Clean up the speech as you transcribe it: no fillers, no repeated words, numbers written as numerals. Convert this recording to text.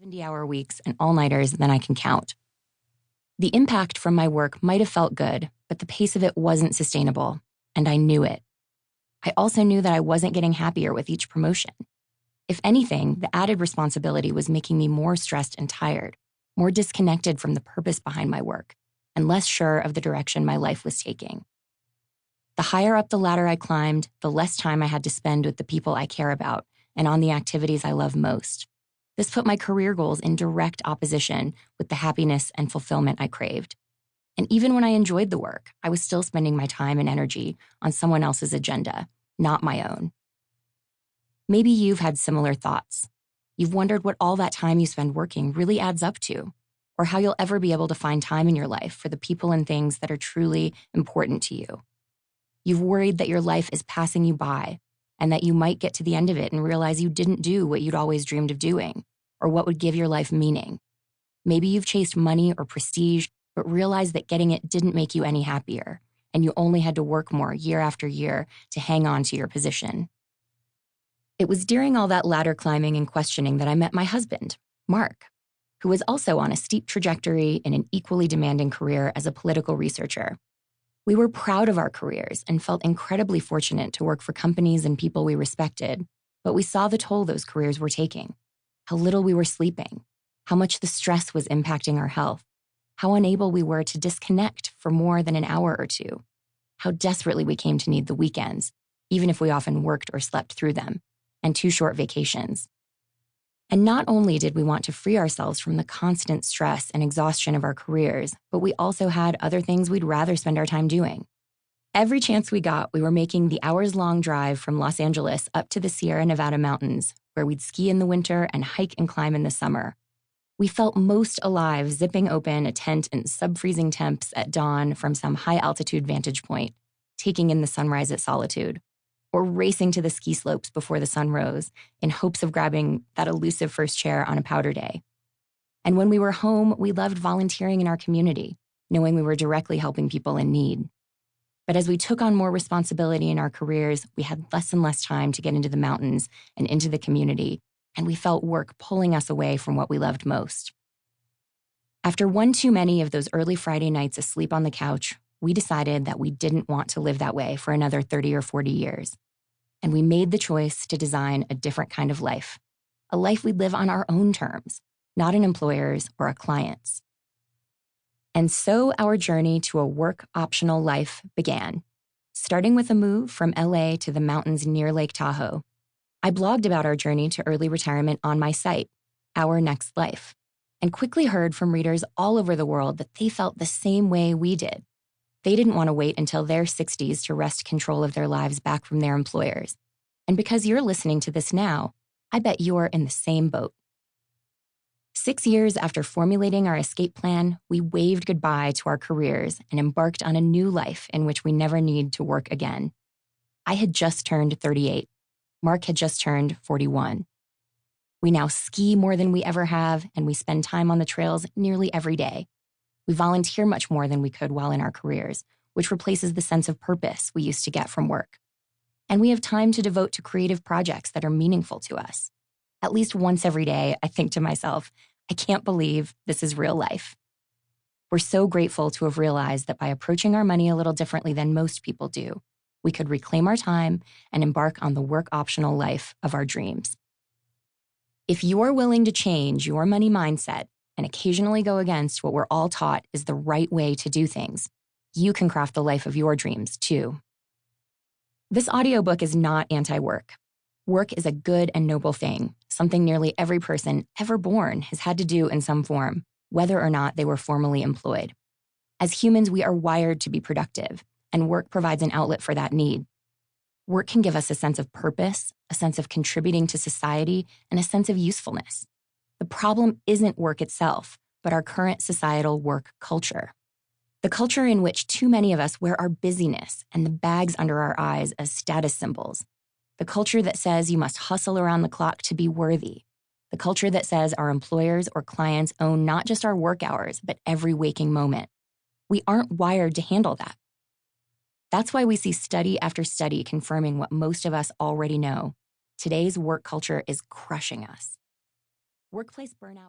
70-hour weeks and all-nighters than I can count. The impact from my work might have felt good, but the pace of it wasn't sustainable, and I knew it. I also knew that I wasn't getting happier with each promotion. If anything, the added responsibility was making me more stressed and tired, more disconnected from the purpose behind my work, and less sure of the direction my life was taking. The higher up the ladder I climbed, the less time I had to spend with the people I care about and on the activities I love most. This put my career goals in direct opposition with the happiness and fulfillment I craved. And even when I enjoyed the work, I was still spending my time and energy on someone else's agenda, not my own. Maybe you've had similar thoughts. You've wondered what all that time you spend working really adds up to, or how you'll ever be able to find time in your life for the people and things that are truly important to you. You've worried that your life is passing you by, and that you might get to the end of it and realize you didn't do what you'd always dreamed of doing, or what would give your life meaning. Maybe you've chased money or prestige, but realized that getting it didn't make you any happier, and you only had to work more year after year to hang on to your position. It was during all that ladder climbing and questioning that I met my husband, Mark, who was also on a steep trajectory in an equally demanding career as a political researcher. We were proud of our careers and felt incredibly fortunate to work for companies and people we respected, but we saw the toll those careers were taking, how little we were sleeping, how much the stress was impacting our health, how unable we were to disconnect for more than an hour or two, how desperately we came to need the weekends, even if we often worked or slept through them, and 2 short vacations. And not only did we want to free ourselves from the constant stress and exhaustion of our careers, but we also had other things we'd rather spend our time doing. Every chance we got, we were making the hours-long drive from Los Angeles up to the Sierra Nevada mountains, where we'd ski in the winter and hike and climb in the summer. We felt most alive zipping open a tent in sub-freezing temps at dawn from some high-altitude vantage point, taking in the sunrise at Solitude, or racing to the ski slopes before the sun rose in hopes of grabbing that elusive first chair on a powder day. And when we were home, we loved volunteering in our community, knowing we were directly helping people in need. But as we took on more responsibility in our careers, we had less and less time to get into the mountains and into the community, and we felt work pulling us away from what we loved most. After one too many of those early Friday nights asleep on the couch, we decided that we didn't want to live that way for another 30 or 40 years. And we made the choice to design a different kind of life, a life we'd live on our own terms, not an employer's or a client's. And so our journey to a work-optional life began, starting with a move from LA to the mountains near Lake Tahoe. I blogged about our journey to early retirement on my site, Our Next Life, and quickly heard from readers all over the world that they felt the same way we did. They didn't want to wait until their 60s to wrest control of their lives back from their employers. And because you're listening to this now, I bet you're in the same boat. 6 years after formulating our escape plan, we waved goodbye to our careers and embarked on a new life in which we never need to work again. I had just turned 38. Mark had just turned 41. We now ski more than we ever have, and we spend time on the trails nearly every day. We volunteer much more than we could while in our careers, which replaces the sense of purpose we used to get from work. And we have time to devote to creative projects that are meaningful to us. At least once every day, I think to myself, I can't believe this is real life. We're so grateful to have realized that by approaching our money a little differently than most people do, we could reclaim our time and embark on the work-optional life of our dreams. If you're willing to change your money mindset and occasionally go against what we're all taught is the right way to do things, you can craft the life of your dreams, too. This audiobook is not anti-work. Work is a good and noble thing, something nearly every person ever born has had to do in some form, whether or not they were formally employed. As humans, we are wired to be productive, and work provides an outlet for that need. Work can give us a sense of purpose, a sense of contributing to society, and a sense of usefulness. The problem isn't work itself, but our current societal work culture. The culture in which too many of us wear our busyness and the bags under our eyes as status symbols. The culture that says you must hustle around the clock to be worthy. The culture that says our employers or clients own not just our work hours, but every waking moment. We aren't wired to handle that. That's why we see study after study confirming what most of us already know. Today's work culture is crushing us. Workplace burnout